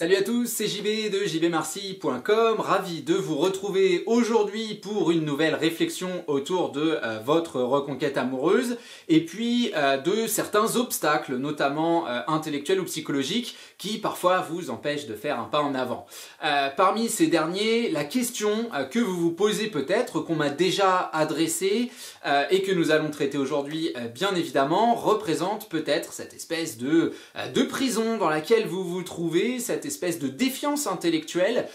Salut à tous, c'est JB de jbmarcy.com, ravi de vous retrouver aujourd'hui pour une nouvelle réflexion autour de votre reconquête amoureuse et puis de certains obstacles, notamment intellectuels ou psychologiques, qui parfois vous empêchent de faire un pas en avant. Parmi ces derniers, la question que vous vous posez peut-être, qu'on m'a déjà adressée et que nous allons traiter aujourd'hui bien évidemment, représente peut-être cette espèce de prison dans laquelle vous vous trouvez, cette espèce de défiance intellectuelle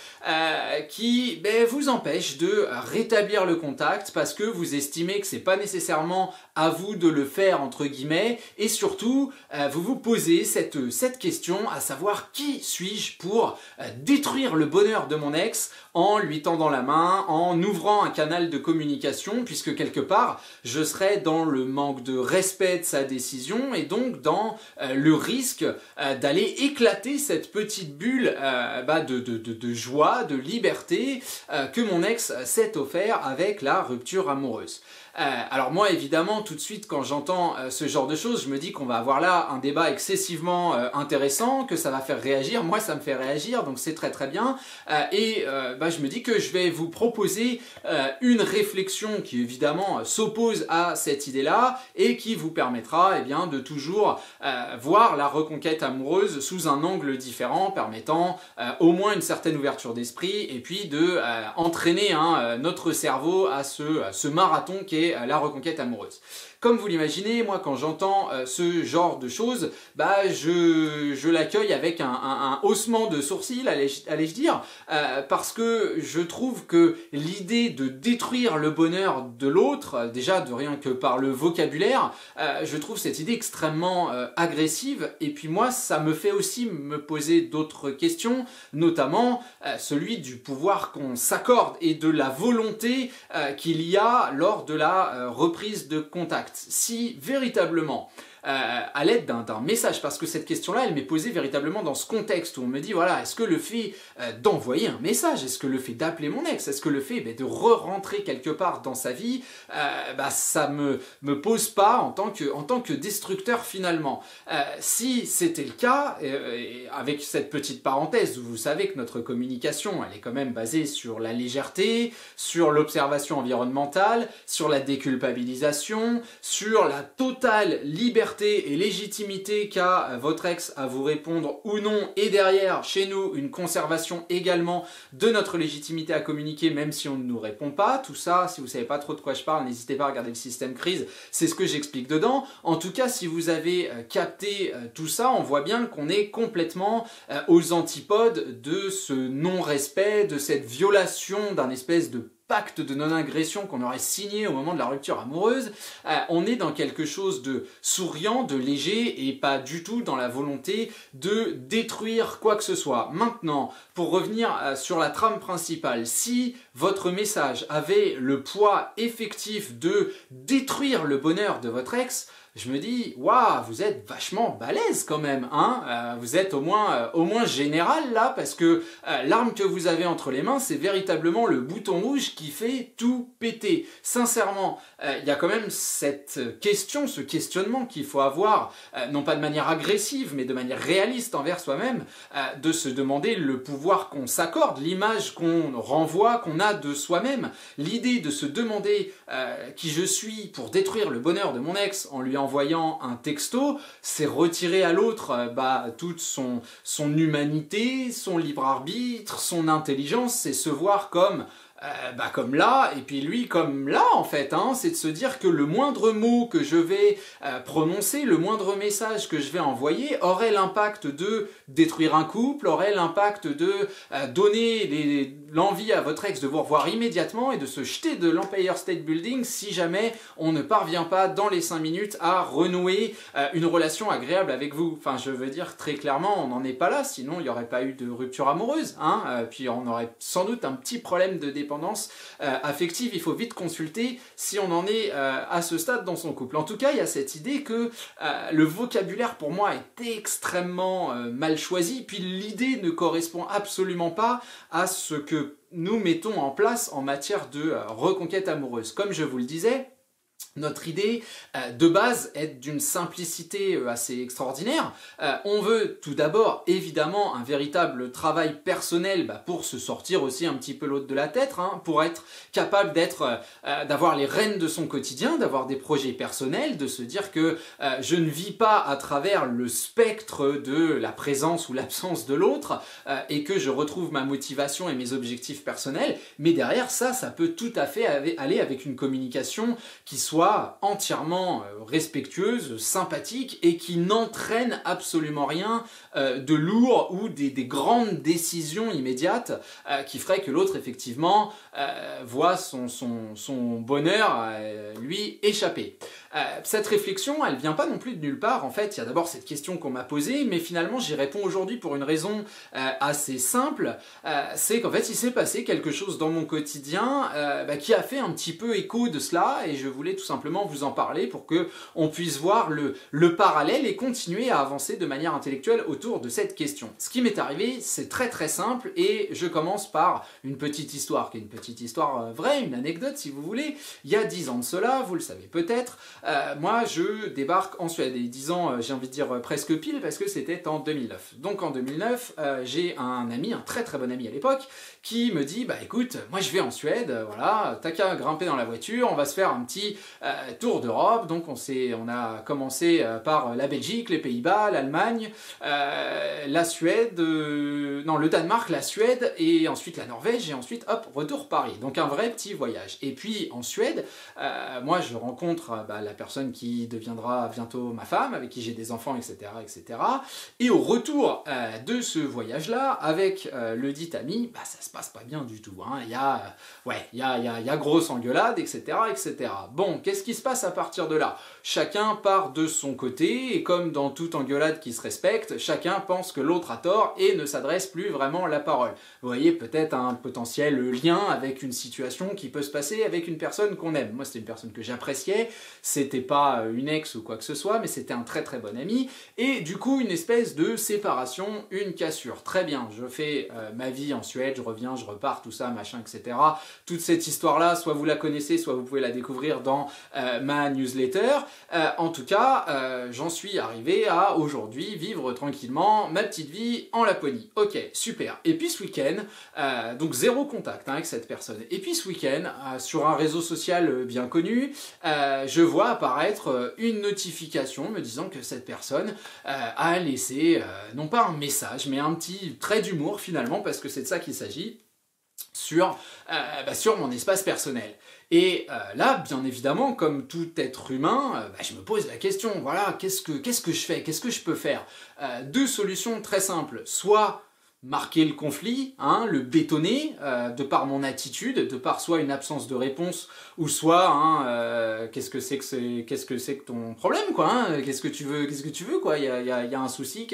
qui vous empêche de rétablir le contact parce que vous estimez que c'est pas nécessairement à vous de le faire entre guillemets et surtout vous vous posez cette question à savoir qui suis-je pour détruire le bonheur de mon ex en lui tendant la main, en ouvrant un canal de communication puisque quelque part je serais dans le manque de respect de sa décision et donc dans le risque d'aller éclater cette petite bulle de joie, de liberté que mon ex s'est offert avec la rupture amoureuse. Alors moi évidemment tout de suite quand j'entends ce genre de choses je me dis qu'on va avoir là un débat excessivement intéressant, que ça va faire réagir, moi ça me fait réagir donc c'est très très bien je me dis que je vais vous proposer une réflexion qui évidemment s'oppose à cette idée là et qui vous permettra de toujours voir la reconquête amoureuse sous un angle différent permettant au moins une certaine ouverture d'esprit et puis de entraîner notre cerveau à ce marathon qui est la reconquête amoureuse. Comme vous l'imaginez, moi quand j'entends ce genre de choses, je l'accueille avec un haussement de sourcil, allais-je dire, parce que je trouve que l'idée de détruire le bonheur de l'autre, déjà de rien que par le vocabulaire, je trouve cette idée extrêmement agressive et puis moi ça me fait aussi me poser d'autres questions, notamment celui du pouvoir qu'on s'accorde et de la volonté qu'il y a lors de la reprise de contact. Si véritablement, à l'aide d'un message, parce que cette question-là, elle m'est posée véritablement dans ce contexte où on me dit, voilà, est-ce que le fait d'envoyer un message, est-ce que le fait d'appeler mon ex, est-ce que le fait de re-rentrer quelque part dans sa vie, ça me pose pas en tant que destructeur finalement. Si c'était le cas, avec cette petite parenthèse où vous savez que notre communication, elle est quand même basée sur la légèreté, sur l'observation environnementale, sur la déculpabilisation, sur la totale liberté et légitimité qu'a votre ex à vous répondre ou non, et derrière, chez nous, une conservation également de notre légitimité à communiquer même si on ne nous répond pas. Tout ça, si vous ne savez pas trop de quoi je parle, n'hésitez pas à regarder le système crise, c'est ce que j'explique dedans. En tout cas, si vous avez capté tout ça, on voit bien qu'on est complètement aux antipodes de ce non-respect, de cette violation d'un espèce de pacte de non-agression qu'on aurait signé au moment de la rupture amoureuse. On est dans quelque chose de souriant, de léger et pas du tout dans la volonté de détruire quoi que ce soit. Maintenant, pour revenir sur la trame principale, si votre message avait le poids effectif de détruire le bonheur de votre ex, je me dis, waouh, vous êtes vachement balèze quand même, hein, vous êtes au moins général là, parce que l'arme que vous avez entre les mains, c'est véritablement le bouton rouge qui fait tout péter. Sincèrement, il y a quand même cette question, ce questionnement qu'il faut avoir, non pas de manière agressive, mais de manière réaliste envers soi-même, de se demander le pouvoir qu'on s'accorde, l'image qu'on renvoie, qu'on a de soi-même, l'idée de se demander qui je suis pour détruire le bonheur de mon ex en lui envoyant un texto, c'est retirer à l'autre toute son humanité, son libre arbitre, son intelligence, c'est se voir comme là, et puis lui comme là en fait, c'est de se dire que le moindre mot que je vais prononcer, le moindre message que je vais envoyer aurait l'impact de détruire un couple, aurait l'impact de donner l'envie à votre ex de vous revoir immédiatement et de se jeter de l'Empire State Building si jamais on ne parvient pas dans les 5 minutes à renouer une relation agréable avec vous. Enfin, je veux dire très clairement, on n'en est pas là, sinon il n'y aurait pas eu de rupture amoureuse, puis on aurait sans doute un petit problème de dépendance affective. Il faut vite consulter si on en est à ce stade dans son couple. En tout cas, il y a cette idée que le vocabulaire pour moi est extrêmement mal choisi, puis l'idée ne correspond absolument pas à ce que nous mettons en place en matière de reconquête amoureuse. Comme je vous le disais, Notre idée de base est d'une simplicité assez extraordinaire. On veut tout d'abord évidemment un véritable travail personnel pour se sortir aussi un petit peu l'autre de la tête, hein, pour être capable d'avoir les rênes de son quotidien, d'avoir des projets personnels, de se dire que je ne vis pas à travers le spectre de la présence ou l'absence de l'autre et que je retrouve ma motivation et mes objectifs personnels, mais derrière ça peut tout à fait aller avec une communication qui soit entièrement respectueuse, sympathique et qui n'entraîne absolument rien de lourd ou des grandes décisions immédiates qui feraient que l'autre effectivement voit son bonheur lui échapper. Cette réflexion, elle vient pas non plus de nulle part. En fait, il y a d'abord cette question qu'on m'a posée, mais finalement j'y réponds aujourd'hui pour une raison assez simple. C'est qu'en fait il s'est passé quelque chose dans mon quotidien qui a fait un petit peu écho de cela, et je voulais tout simplement vous en parler pour que on puisse voir le parallèle et continuer à avancer de manière intellectuelle autour de cette question. Ce qui m'est arrivé, c'est très très simple, et je commence par une petite histoire, qui est une petite histoire vraie, une anecdote si vous voulez. Il y a 10 ans de cela, vous le savez peut-être, moi je débarque en Suède, et 10 ans j'ai envie de dire presque pile, parce que c'était en 2009. Donc en 2009, j'ai un ami, un très très bon ami à l'époque, qui me dit, bah écoute, moi je vais en Suède, voilà, t'as qu'à grimper dans la voiture, on va se faire un petit tour d'Europe. Donc on a commencé par la Belgique, les Pays-Bas, l'Allemagne, la Suède, non le Danemark, la Suède, et ensuite la Norvège, et ensuite hop, retour Paris. Donc un vrai petit voyage. Et puis en Suède, moi je rencontre la personne qui deviendra bientôt ma femme, avec qui j'ai des enfants, etc., etc. Et au retour de ce voyage-là, avec le dit ami, ça se passe pas bien du tout. Hein. Il y a grosse engueulade, etc., etc. Bon, qu'est-ce qui se passe à partir de là? Chacun part de son côté, et comme dans toute engueulade qui se respecte, chacun pense que l'autre a tort et ne s'adresse plus vraiment la parole. Vous voyez peut-être un potentiel lien avec une situation qui peut se passer avec une personne qu'on aime. Moi, c'était une personne que j'appréciais, c'était pas une ex ou quoi que ce soit, mais c'était un très très bon ami, et du coup, une espèce de séparation, une cassure. Très bien, je fais ma vie en Suède, je reviens, je repars, tout ça, machin, etc. Toute cette histoire-là, soit vous la connaissez, soit vous pouvez la découvrir dans ma newsletter. En tout cas, j'en suis arrivé à aujourd'hui vivre tranquillement ma petite vie en Laponie. Ok, super. Et puis ce week-end, donc zéro contact avec cette personne. Et puis ce week-end, sur un réseau social bien connu, je vois apparaître une notification me disant que cette personne a laissé, non pas un message, mais un petit trait d'humour finalement, parce que c'est de ça qu'il s'agit, sur mon espace personnel. Et là, bien évidemment, comme tout être humain, je me pose la question, voilà, qu'est-ce que je fais? Qu'est-ce que je peux faire? Deux solutions très simples. Soit marquer le conflit, hein, le bétonner, de par mon attitude, de par soit une absence de réponse, ou soit qu'est-ce que c'est que ton problème, quoi, hein, qu'est-ce que tu veux, quoi, il y a un souci,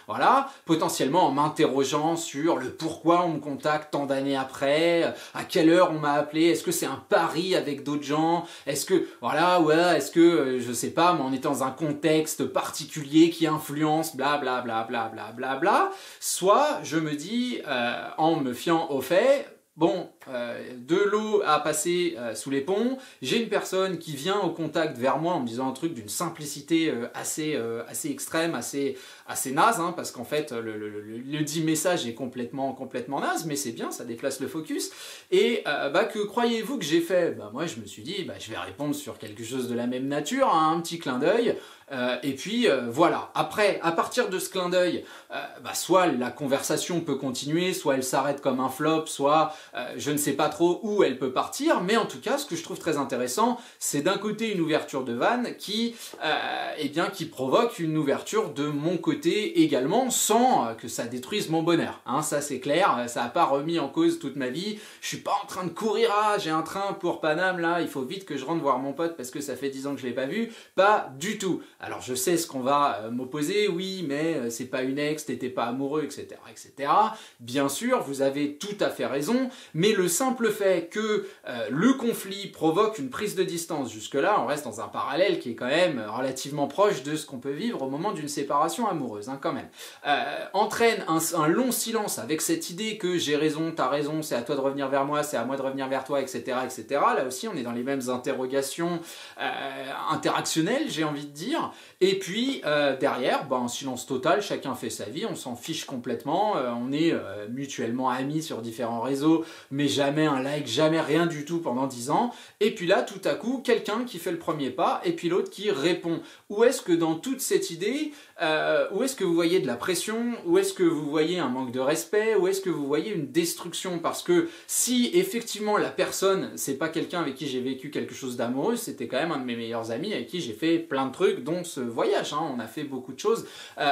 voilà, potentiellement en m'interrogeant sur le pourquoi on me contacte tant d'années après, à quelle heure on m'a appelé, est-ce que c'est un pari avec d'autres gens, est-ce que, voilà, ouais, est-ce que, je sais pas, mais on est dans un contexte particulier qui influence, bla bla bla bla bla bla bla, soit je me dis, en me fiant aux faits, bon, de l'eau à passer sous les ponts, j'ai une personne qui vient au contact vers moi en me disant un truc d'une simplicité assez extrême, assez naze, hein, parce qu'en fait le dit message est complètement naze, mais c'est bien, ça déplace le focus. Et que croyez-vous que j'ai fait? Moi je me suis dit, je vais répondre sur quelque chose de la même nature, hein, un petit clin d'œil. Et puis voilà, après, à partir de ce clin d'œil, soit la conversation peut continuer, soit elle s'arrête comme un flop, soit je ne sais pas trop où elle peut partir, mais en tout cas, ce que je trouve très intéressant, c'est d'un côté une ouverture de vanne qui provoque une ouverture de mon côté également, sans que ça détruise mon bonheur. Hein, ça c'est clair, ça n'a pas remis en cause toute ma vie, je suis pas en train de courir, j'ai un train pour Paname, là, il faut vite que je rentre voir mon pote parce que ça fait 10 ans que je l'ai pas vu, pas du tout. Alors je sais ce qu'on va m'opposer, oui, mais c'est pas une ex, t'étais pas amoureux, etc., etc. Bien sûr, vous avez tout à fait raison, mais le simple fait que le conflit provoque une prise de distance, jusque-là, on reste dans un parallèle qui est quand même relativement proche de ce qu'on peut vivre au moment d'une séparation amoureuse, hein, quand même, entraîne un long silence avec cette idée que j'ai raison, t'as raison, c'est à toi de revenir vers moi, c'est à moi de revenir vers toi, etc., etc. Là aussi, on est dans les mêmes interrogations interactionnelles, j'ai envie de dire. Et puis, derrière, un silence total, chacun fait sa vie, on s'en fiche complètement, on est mutuellement amis sur différents réseaux, mais jamais un like, jamais rien du tout pendant 10 ans. Et puis là, tout à coup, quelqu'un qui fait le premier pas, et puis l'autre qui répond. Où est-ce que dans toute cette idée, où est-ce que vous voyez de la pression, où est-ce que vous voyez un manque de respect, où est-ce que vous voyez une destruction? Parce que si effectivement la personne, c'est pas quelqu'un avec qui j'ai vécu quelque chose d'amoureux, c'était quand même un de mes meilleurs amis avec qui j'ai fait plein de trucs, dont ce voyage, hein, on a fait beaucoup de choses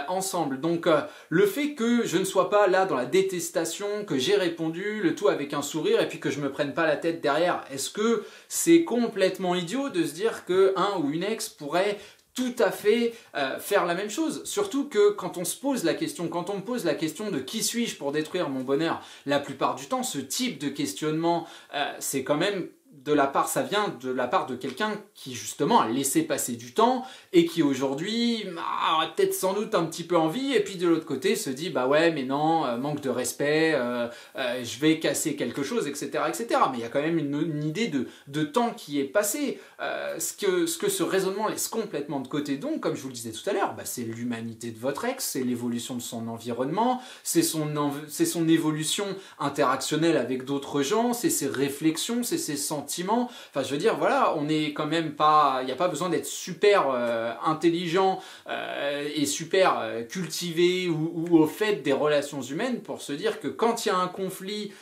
ensemble. Donc le fait que je ne sois pas là dans la détestation, que j'ai répondu, le tout avec un sourire, et puis que je me prenne pas la tête derrière, est-ce que c'est complètement idiot de se dire que un ou une ex pourrait tout à fait faire la même chose? Surtout que quand on se pose la question, quand on me pose la question de qui suis-je pour détruire mon bonheur, la plupart du temps, ce type de questionnement, c'est quand même de la part, ça vient de la part de quelqu'un qui justement a laissé passer du temps et qui aujourd'hui a peut-être sans doute un petit peu envie, et puis de l'autre côté se dit bah ouais mais non, manque de respect, je vais casser quelque chose, etc., etc. Mais il y a quand même une idée de temps qui est passé, ce que ce raisonnement laisse complètement de côté. Donc comme je vous le disais tout à l'heure, c'est l'humanité de votre ex, c'est l'évolution de son environnement, c'est son évolution interactionnelle avec d'autres gens, c'est ses réflexions, c'est ses sentiments. Enfin, je veux dire, voilà, on est quand même pas... Il n'y a pas besoin d'être super intelligent et super cultivé ou au fait des relations humaines pour se dire que quand il y a un conflit,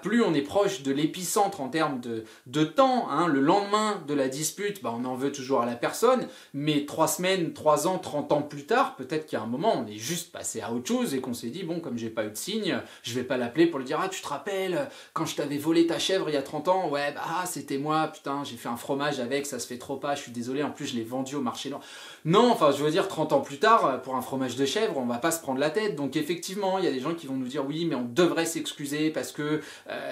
plus on est proche de l'épicentre en termes de temps, hein, le lendemain de la dispute, on en veut toujours à la personne, mais 3 semaines, 3 ans, 30 ans plus tard, peut-être qu'il y a un moment, on est juste passé à autre chose et qu'on s'est dit, bon, comme j'ai pas eu de signe, je vais pas l'appeler pour lui dire, ah, tu te rappelles, quand je t'avais volé ta chèvre il y a 30 ans, ouais, c'était moi, putain, j'ai fait un fromage avec, ça se fait trop pas, je suis désolé, en plus je l'ai vendu au marché noir. Non, enfin, je veux dire, 30 ans plus tard, pour un fromage de chèvre, on va pas se prendre la tête. Donc effectivement, il y a des gens qui vont nous dire, oui, mais on devrait s'excuser parce que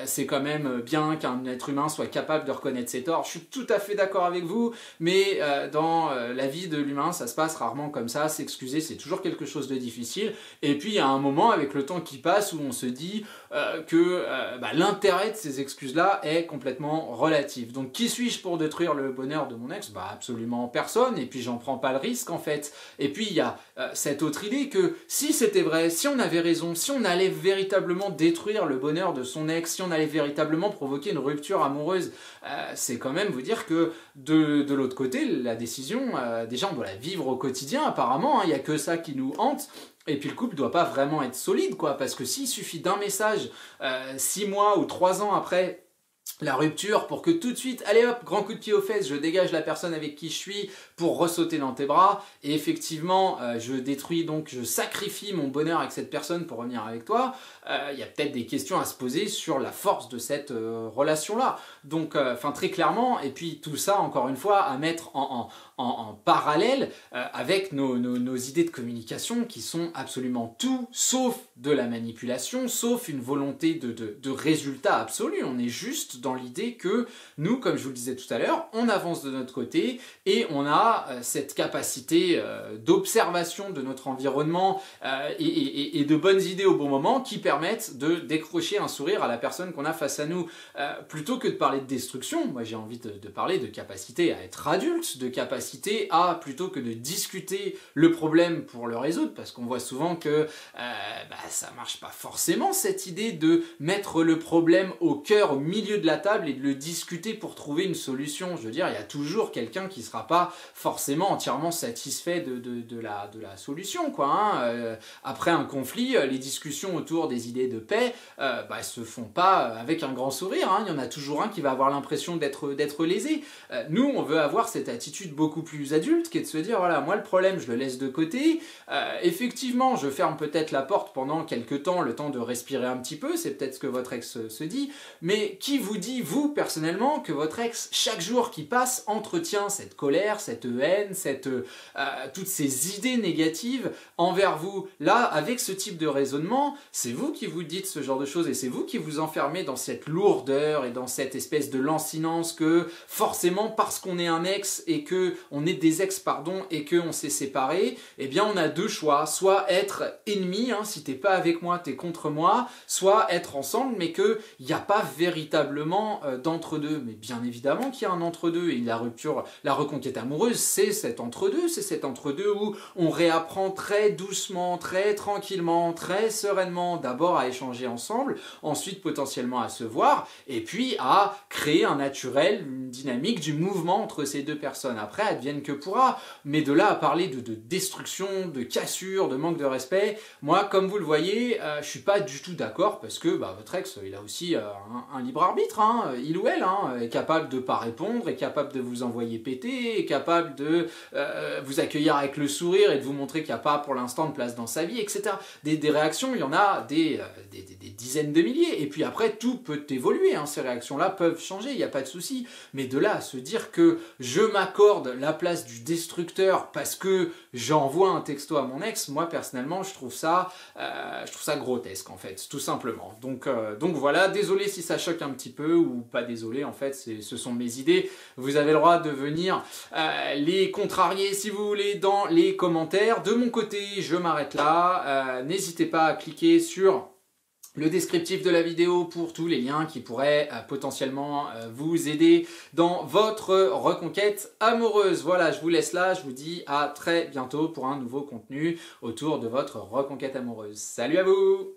c'est quand même bien qu'un être humain soit capable de reconnaître ses torts. Je suis tout à fait d'accord avec vous, mais dans la vie de l'humain, ça se passe rarement comme ça. S'excuser, c'est toujours quelque chose de difficile. Et puis, il y a un moment, avec le temps qui passe, où on se dit que l'intérêt de ces excuses-là est complètement relatif. Donc, qui suis-je pour détruire le bonheur de mon ex? Absolument personne, et puis j'en prends pas le risque, en fait. Et puis, il y a cette autre idée que si c'était vrai, si on avait raison, si on allait véritablement détruire le bonheur de son ex, si on allait véritablement provoquer une rupture amoureuse, c'est quand même vous dire que de l'autre côté, la décision, déjà on doit la vivre au quotidien apparemment, hein, il n'y a que ça qui nous hante. Et puis le couple doit pas vraiment être solide, quoi, parce que s'il suffit d'un message 6 mois ou 3 ans après la rupture pour que tout de suite, allez hop, grand coup de pied aux fesses, je dégage la personne avec qui je suis pour ressauter dans tes bras, et effectivement je détruis, donc je sacrifie mon bonheur avec cette personne pour revenir avec toi, il y a peut-être des questions à se poser sur la force de cette relation-là. Donc, très clairement, et puis tout ça, encore une fois, à mettre en parallèle avec nos idées de communication qui sont absolument tout, sauf de la manipulation, sauf une volonté de résultat absolu. On est juste dans l'idée que nous, comme je vous le disais tout à l'heure, on avance de notre côté et on a cette capacité d'observation de notre environnement et de bonnes idées au bon moment qui permettent de décrocher un sourire à la personne qu'on a face à nous. Plutôt que de parler de destruction, moi j'ai envie de parler de capacité à être adulte, de capacité à, plutôt que de discuter le problème pour le résoudre, parce qu'on voit souvent que ça marche pas forcément, cette idée de mettre le problème au cœur, au milieu de la table et de le discuter pour trouver une solution. Je veux dire, il y a toujours quelqu'un qui sera pas forcément entièrement satisfait de la solution, quoi, hein. Après un conflit, les discussions autour des idées de paix se font pas avec un grand sourire, hein. Il y en a toujours un qui va avoir l'impression d'être lésé. Nous, on veut avoir cette attitude beaucoup plus adulte qui est de se dire, voilà, moi le problème, je le laisse de côté. Effectivement, je ferme peut-être la porte pendant quelques temps, le temps de respirer un petit peu, c'est peut-être ce que votre ex se dit, mais qui vous vous dit, vous, personnellement, que votre ex, chaque jour qui passe, entretient cette colère, cette haine, toutes ces idées négatives envers vous? Là, avec ce type de raisonnement, c'est vous qui vous dites ce genre de choses et c'est vous qui vous enfermez dans cette lourdeur et dans cette espèce de lancinance que, forcément, parce qu'on est un ex et que on est des ex, pardon, et qu'on s'est séparés, eh bien, on a deux choix. Soit être ennemis, hein, si t'es pas avec moi, t'es contre moi, soit être ensemble, mais qu'il n'y a pas véritablement d'entre-deux. Mais bien évidemment qu'il y a un entre-deux, et la rupture, la reconquête amoureuse, c'est cet entre-deux où on réapprend très doucement, très tranquillement, très sereinement, d'abord à échanger ensemble, ensuite potentiellement à se voir, et puis à créer un naturel, une dynamique du mouvement entre ces deux personnes. Après, advienne que pourra, mais de là à parler de destruction, de cassure, de manque de respect, moi, comme vous le voyez, je suis pas du tout d'accord, parce que votre ex, il a aussi un libre arbitre, hein, il ou elle, hein, est capable de pas répondre, est capable de vous envoyer péter, est capable de vous accueillir avec le sourire et de vous montrer qu'il n'y a pas pour l'instant de place dans sa vie, etc. Des réactions, il y en a des dizaines de milliers, et puis après tout peut évoluer, hein, ces réactions-là peuvent changer, il n'y a pas de souci, mais de là à se dire que je m'accorde la place du destructeur parce que j'envoie un texto à mon ex, moi personnellement je trouve ça grotesque en fait, tout simplement. Donc voilà, désolé si ça choque un petit peu, ou pas désolé, en fait ce sont mes idées, vous avez le droit de venir les contrarier si vous voulez dans les commentaires. De mon côté, je m'arrête là, n'hésitez pas à cliquer sur le descriptif de la vidéo pour tous les liens qui pourraient potentiellement vous aider dans votre reconquête amoureuse. Voilà, je vous laisse là, je vous dis à très bientôt pour un nouveau contenu autour de votre reconquête amoureuse. Salut à vous!